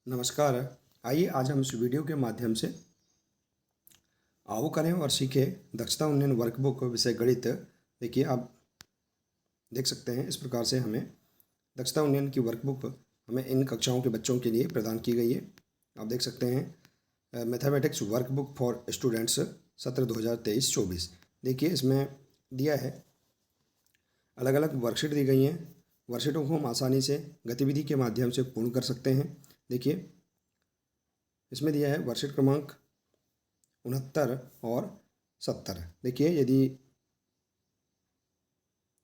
नमस्कार। आइए आज हम इस वीडियो के माध्यम से आओ करें और सीखें दक्षता उन्नयन वर्कबुक विषय गणित। देखिए, आप देख सकते हैं इस प्रकार से हमें दक्षता उन्नयन की वर्कबुक हमें इन कक्षाओं के बच्चों के लिए प्रदान की गई है। आप देख सकते हैं मैथमेटिक्स वर्कबुक फॉर स्टूडेंट्स सत्र 2023-24। देखिए, इसमें दिया है अलग अलग वर्कशीट दी गई हैं। वर्कशीटों को हम आसानी से गतिविधि के माध्यम से पूर्ण कर सकते हैं। देखिए, इसमें दिया है वर्कशीट क्रमांक 69 और 70। देखिए, यदि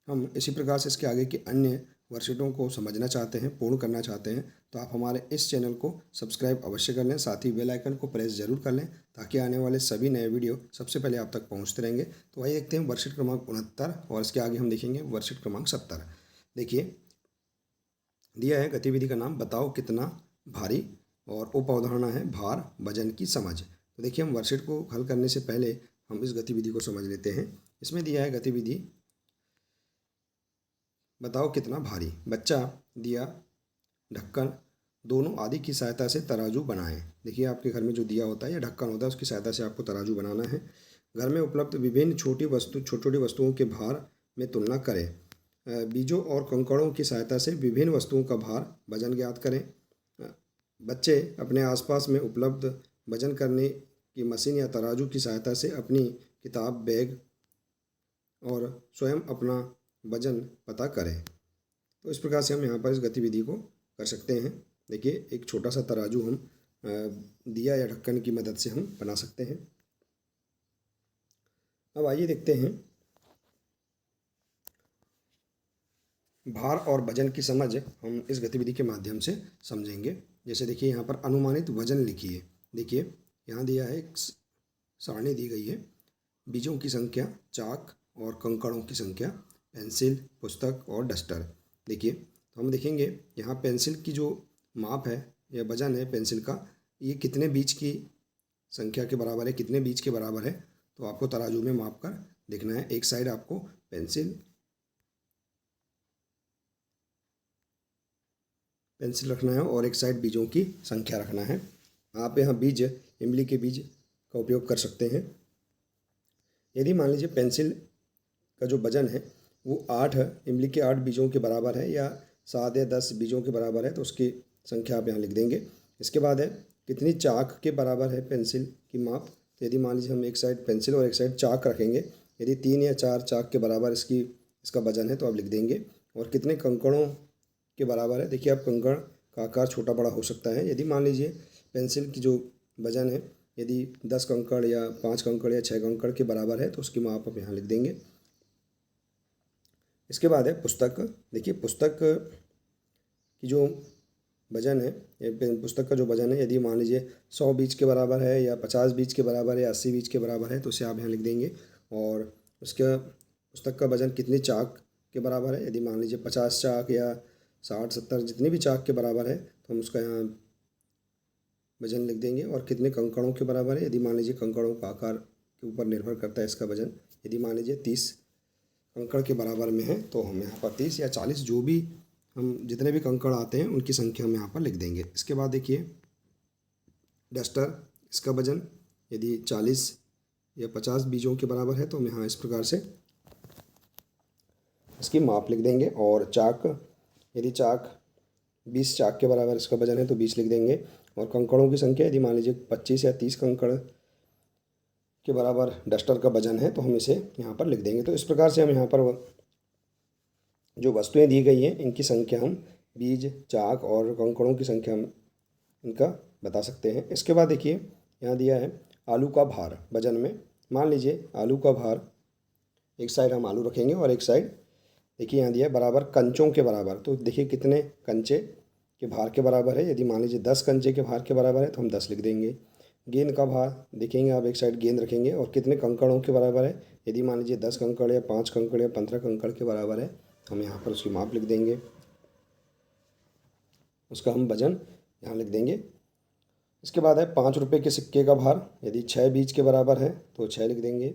हम इसी प्रकार से इसके आगे की अन्य वर्कशीटों को समझना चाहते हैं, पूर्ण करना चाहते हैं, तो आप हमारे इस चैनल को सब्सक्राइब अवश्य कर लें। साथ ही बेल आइकन को प्रेस जरूर कर लें ताकि आने वाले सभी नए वीडियो सबसे पहले आप तक पहुंचते रहेंगे। तो आइए देखते हैं वर्कशीट क्रमांक 69 और इसके आगे हम देखेंगे वर्कशीट क्रमांक 70। देखिए, दिया है गतिविधि का नाम बताओ कितना भारी और उप अवधारणा है भार वजन की समझ। तो देखिए, हम वर्कशीट को हल करने से पहले हम इस गतिविधि को समझ लेते हैं। इसमें दिया है गतिविधि बताओ कितना भारी। बच्चा दिया ढक्कन दोनों आदि की सहायता से तराजू बनाएं। देखिए, आपके घर में जो दिया होता है या ढक्कन होता है उसकी सहायता से आपको तराजू बनाना है। घर में उपलब्ध विभिन्न छोटी छोटी वस्तुओं के भार में तुलना करें। बीजों और कंकड़ों की सहायता से विभिन्न वस्तुओं का भार वजन ज्ञात करें। बच्चे अपने आसपास में उपलब्ध वजन करने की मशीन या तराजू की सहायता से अपनी किताब, बैग और स्वयं अपना वजन पता करें। तो इस प्रकार से हम यहाँ पर इस गतिविधि को कर सकते हैं। देखिए, एक छोटा सा तराजू हम दिया या ढक्कन की मदद से हम बना सकते हैं। अब आइए देखते हैं भार और वजन की समझ हम इस गतिविधि के माध्यम से समझेंगे। जैसे देखिए, यहाँ पर अनुमानित वजन लिखिए। देखिए, यहाँ दिया है एक सारणी दी गई है। बीजों की संख्या, चाक और कंकड़ों की संख्या, पेंसिल, पुस्तक और डस्टर। देखिए, तो हम देखेंगे यहाँ पेंसिल की जो माप है या वजन है पेंसिल का, ये कितने बीज की संख्या के बराबर है, कितने बीज के बराबर है, तो आपको तराजू में माप कर देखना है। एक साइड आपको पेंसिल रखना है और एक साइड बीजों की संख्या रखना है। आप यहाँ बीज, इमली के बीज का उपयोग कर सकते हैं। यदि मान लीजिए पेंसिल का जो वजन है वो 8 इमली के 8 बीजों के बराबर है या 7 या 10 बीजों के बराबर है, तो उसकी संख्या आप यहाँ लिख देंगे। इसके बाद है कितनी चाक के बराबर है पेंसिल की माप। तो यदि मान लीजिए हम एक साइड पेंसिल और एक साइड चाक रखेंगे, यदि 3 या 4 चाक के बराबर इसका वजन है तो आप लिख देंगे। और कितने कंकड़ों के बराबर है। देखिए, आप कंकड़ का आकार छोटा बड़ा हो सकता है। यदि मान लीजिए पेंसिल की जो वजन है यदि 10 कंकड़ या 5 कंकड़ या 6 कंकड़ के बराबर है तो उसकी माप आप यहाँ लिख देंगे। इसके बाद है पुस्तक। देखिए, पुस्तक की जो वजन है, पुस्तक का जो वजन है, यदि मान लीजिए 100 बीज के बराबर है या 50 बीज के बराबर है या 80 बीज के बराबर है तो उसे आप यहाँ लिख देंगे। और उसका पुस्तक का वजन कितनी चाक के बराबर है, यदि मान लीजिए 50 चाक या 60-70 जितनी भी चाक के बराबर है तो हम उसका यहाँ वजन लिख देंगे। और कितने कंकड़ों के बराबर है, यदि मान लीजिए कंकड़ों का आकार के ऊपर निर्भर करता है इसका वजन। यदि मान लीजिए 30 कंकड़ के बराबर में है तो हम यहाँ पर 30 या 40 जो भी हम जितने भी कंकड़ आते हैं उनकी संख्या हम यहाँ पर लिख देंगे। इसके बाद देखिए डस्टर, इसका वजन यदि 40 या 50 बीजों के बराबर है तो हम यहाँ इस प्रकार से इसकी माप लिख देंगे। और चाक, यदि चाक 20 चाक के बराबर इसका वजन है तो 20 लिख देंगे। और कंकड़ों की संख्या यदि मान लीजिए 25 या 30 कंकड़ के बराबर डस्टर का वजन है तो हम इसे यहाँ पर लिख देंगे। तो इस प्रकार से हम यहाँ पर जो वस्तुएं दी गई हैं इनकी संख्या हम बीज, चाक और कंकड़ों की संख्या हम इनका बता सकते हैं। इसके बाद देखिए, यहाँ दिया है आलू का भार वजन में। मान लीजिए आलू का भार, एक साइड हम आलू रखेंगे और एक साइड देखिए यहाँ दिया है बराबर कंचों के बराबर। तो देखिए कितने कंचे के भार के बराबर है। यदि मान लीजिए 10 कंचे के भार के बराबर है तो हम 10 लिख देंगे। गेंद का भार देखेंगे, आप एक साइड गेंद रखेंगे और कितने कंकड़ों के बराबर है। यदि मान लीजिए 10 कंकड़ या 5 कंकड़ या 15 कंकड़ के बराबर है हम यहाँ पर उसकी माप लिख देंगे, उसका हम वजन यहाँ लिख देंगे। इसके बाद है 5 रुपये के सिक्के का भार, यदि 6 बीज के बराबर है तो 6 लिख देंगे।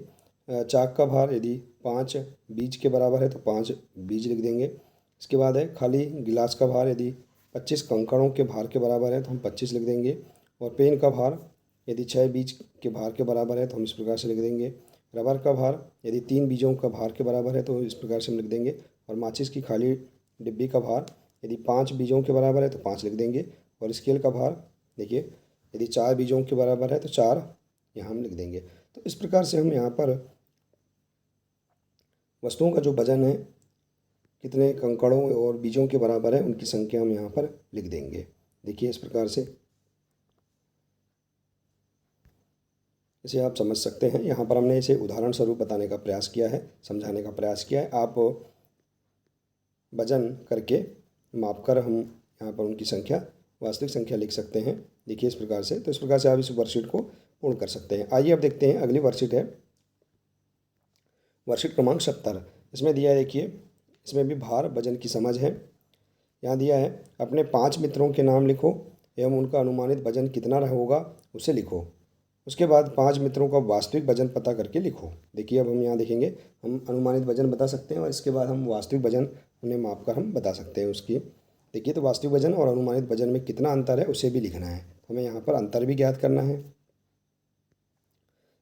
चाक का भार यदि 5 बीज के बराबर है तो 5 बीज लिख देंगे। इसके बाद है खाली गिलास का भार, यदि 25 कंकड़ों के भार के बराबर है तो हम 25 लिख देंगे। और पेन का भार यदि 6 बीज के भार के बराबर है तो हम इस प्रकार से लिख देंगे। रबर का भार यदि 3 बीजों का भार के बराबर है तो इस प्रकार से हम लिख देंगे। और माचिस की खाली डिब्बी का भार यदि 5 बीजों के बराबर है तो 5 लिख देंगे। और स्केल का भार देखिए यदि 4 बीजों के बराबर है तो 4 यहाँ हम लिख देंगे। तो इस प्रकार से हम यहाँ पर वस्तुओं का जो वजन है कितने कंकड़ों और बीजों के बराबर है उनकी संख्या हम यहाँ पर लिख देंगे। देखिए इस प्रकार से इसे आप समझ सकते हैं। यहाँ पर हमने इसे उदाहरण स्वरूप बताने का प्रयास किया है, समझाने का प्रयास किया है। आप वजन करके माप कर हम यहाँ पर उनकी संख्या वास्तविक संख्या लिख सकते हैं। देखिए इस प्रकार से, तो इस प्रकार से आप इस वर्कशीट को पूर्ण कर सकते हैं। आइए अब देखते हैं अगली वर्कशीट है वर्कशीट क्रमांक 70। इसमें दिया है देखिए, इसमें भी भार वजन की समझ है। यहाँ दिया है अपने 5 मित्रों के नाम लिखो एवं उनका अनुमानित वजन कितना होगा उसे लिखो। उसके बाद 5 मित्रों का वास्तविक वजन पता करके लिखो। देखिए अब हम यहाँ देखेंगे, हम अनुमानित वजन बता सकते हैं और इसके बाद हम वास्तविक वजन उन्हें माप कर हम बता सकते हैं उसकी। देखिए तो वास्तविक वजन और अनुमानित वजन में कितना अंतर है उसे भी लिखना है। तो हमें यहाँ पर अंतर भी ज्ञात करना है,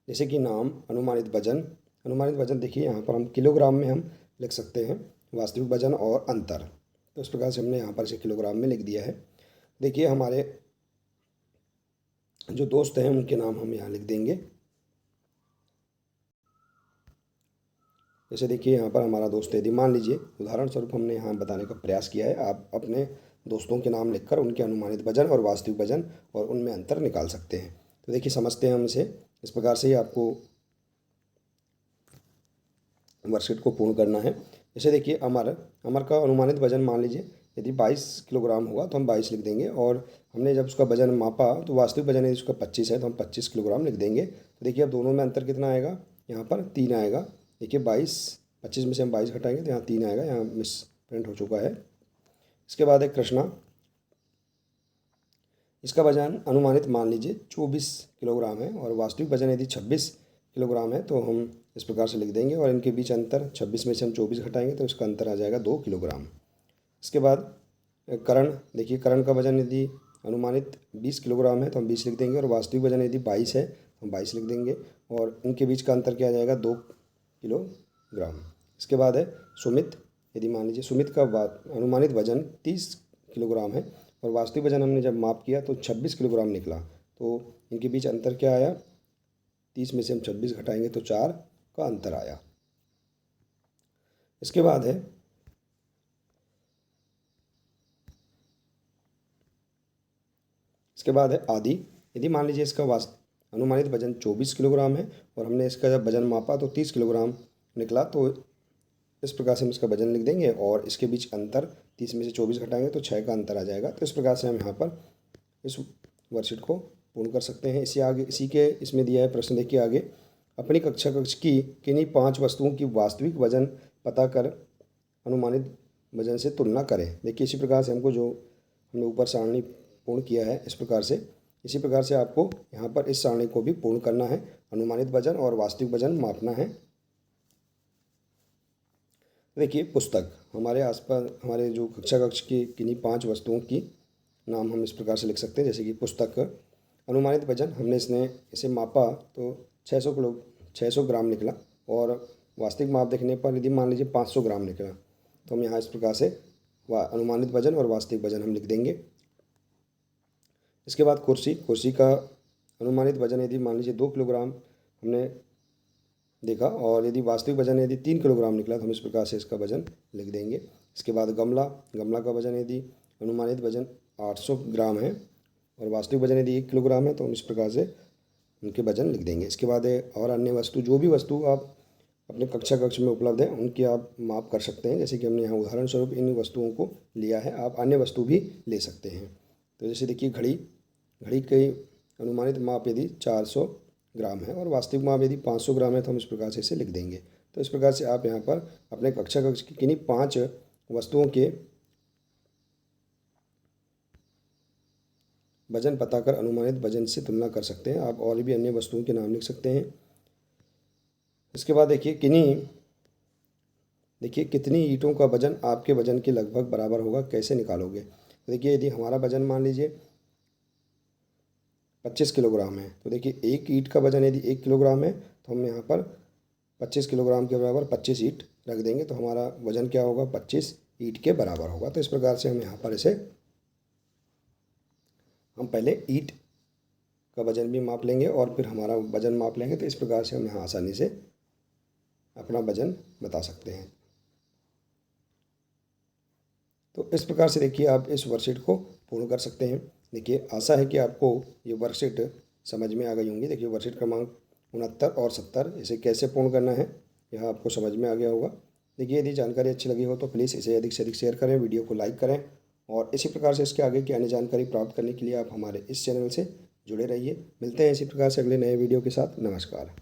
जैसे कि नाम, अनुमानित वजन। अनुमानित वजन देखिए यहाँ पर हम किलोग्राम में हम लिख सकते हैं वास्तविक वजन और अंतर। तो इस प्रकार से हमने यहाँ पर इसे किलोग्राम में लिख दिया है। देखिए हमारे जो दोस्त हैं उनके नाम हम यहाँ लिख देंगे। जैसे देखिए यहाँ पर हमारा दोस्त है, यदि मान लीजिए उदाहरण स्वरूप हमने यहाँ बताने का प्रयास किया है, आप अपने दोस्तों के नाम लिखकर उनके अनुमानित वजन और वास्तविक वजन और उनमें अंतर निकाल सकते हैं। तो देखिए समझते हैं हम इसे। इस प्रकार से ही आपको वर्कशीट को पूर्ण करना है। जैसे देखिए अमर का अनुमानित वजन मान लीजिए यदि 22 किलोग्राम होगा तो हम 22 लिख देंगे। और हमने जब उसका वजन मापा तो वास्तविक वजन यदि उसका 25 है तो हम 25 किलोग्राम लिख देंगे। तो देखिए अब दोनों में अंतर कितना आएगा, यहाँ पर 3 आएगा। देखिए 25 में से हम 22 घटाएंगे तो यहाँ 3 आएगा, यहाँ मिस प्रिंट हो चुका है। इसके बाद है कृष्णा, इसका वजन अनुमानित मान लीजिए 24 किलोग्राम है और वास्तविक वजन यदि 26 किलोग्राम है तो हम इस प्रकार से लिख देंगे। और इनके बीच अंतर 26 में से हम 24 घटाएंगे तो इसका अंतर आ जाएगा 2 किलोग्राम। इसके बाद करण, देखिए करण का वजन यदि अनुमानित 20 किलोग्राम है तो हम 20 लिख देंगे। और वास्तविक वजन यदि 22 है तो हम 22 लिख देंगे। और इनके बीच का अंतर क्या आ जाएगा, 2 किलोग्राम। इसके बाद है सुमित, यदि मान लीजिए सुमित का अनुमानित वजन 30 किलोग्राम है और वास्तविक वजन हमने जब माप किया तो 26 किलोग्राम निकला। तो इनके बीच अंतर क्या आया, 30 में से हम 26 घटाएंगे तो 4 का अंतर आया। इसके बाद है आदि, यदि मान लीजिए इसका अनुमानित वजन 24 किलोग्राम है और हमने इसका जब वजन मापा तो 30 किलोग्राम निकला। तो इस प्रकार से हम इसका वजन लिख देंगे और इसके बीच अंतर 30 में से 24 घटाएंगे तो 6 का अंतर आ जाएगा। तो इस प्रकार से हम यहाँ पर इस वर्कशीट को पूर्ण कर सकते हैं। इसी के इसमें दिया है प्रश्न, देखिए आगे, अपनी कक्षा कक्ष की किन्हीं 5 वस्तुओं की वास्तविक वजन पता कर अनुमानित वजन से तुलना करें। देखिए इसी प्रकार से हमको जो हमने ऊपर सारणी पूर्ण किया है इस प्रकार से, इसी प्रकार से आपको यहाँ पर इस सारणी को भी पूर्ण करना है। अनुमानित वजन और वास्तविक वजन मापना है। देखिए पुस्तक, हमारे आसपास हमारे जो कक्षा कक्ष की किन्हीं 5 वस्तुओं की नाम हम इस प्रकार से लिख सकते हैं। जैसे कि पुस्तक, अनुमानित वजन हमने इसे मापा तो 600 ग्राम निकला और वास्तविक माप देखने पर यदि मान लीजिए 500 ग्राम निकला तो हम यहाँ इस प्रकार से अनुमानित वजन और वास्तविक वजन हम लिख देंगे। इसके बाद कुर्सी का अनुमानित वजन यदि मान लीजिए 2 किलोग्राम हमने देखा और यदि वास्तविक वजन यदि 3 किलोग्राम निकला तो हम इस प्रकार से इसका वजन लिख देंगे। इसके बाद गमला का वजन यदि अनुमानित वजन 800 ग्राम है और वास्तविक वजन यदि 1 किलोग्राम है तो हम इस प्रकार से उनके वजन लिख देंगे। इसके बाद है और अन्य वस्तु, जो भी वस्तु आप अपने कक्षा कक्ष में उपलब्ध है उनकी आप माप कर सकते हैं। जैसे कि हमने यहाँ उदाहरण स्वरूप इन वस्तुओं को लिया है, आप अन्य वस्तु भी ले सकते हैं। तो जैसे देखिए घड़ी की अनुमानित माप यदि 400 ग्राम है और वास्तविक माप यदि 500 ग्राम है तो हम इस प्रकार से इसे लिख देंगे। तो इस प्रकार से आप यहाँ पर अपने कक्षा कक्ष की किन्हीं 5 वस्तुओं के वजन पता कर अनुमानित वजन से तुलना कर सकते हैं। आप और भी अन्य वस्तुओं के नाम लिख सकते हैं। इसके बाद देखिए कितनी ईंटों का वजन आपके वजन के लगभग बराबर होगा, कैसे निकालोगे। तो देखिए यदि हमारा वजन मान लीजिए 25 किलोग्राम है, तो देखिए एक ईंट का वजन यदि 1 किलोग्राम है तो हम यहाँ पर 25 किलोग्राम के बराबर 25 ईंट रख देंगे, तो हमारा वजन क्या होगा, 25 ईंट के बराबर होगा। तो इस प्रकार से हम यहाँ पर इसे हम पहले ईंट का वजन भी माप लेंगे और फिर हमारा वजन माप लेंगे। तो इस प्रकार से हम यहाँ आसानी से अपना वजन बता सकते हैं। तो इस प्रकार से देखिए आप इस वर्कशीट को पूर्ण कर सकते हैं। देखिए आशा है कि आपको ये वर्कशीट समझ में आ गई होंगी। देखिए वर्कशीट क्रमांक 69 और 70 इसे कैसे पूर्ण करना है यह आपको समझ में आ गया होगा। देखिए यदि जानकारी अच्छी लगी हो तो प्लीज़ इसे अधिक से अधिक शेयर करें, वीडियो को लाइक करें और इसी प्रकार से इसके आगे की अन्य जानकारी प्राप्त करने के लिए आप हमारे इस चैनल से जुड़े रहिए। मिलते हैं इसी प्रकार से अगले नए वीडियो के साथ। नमस्कार।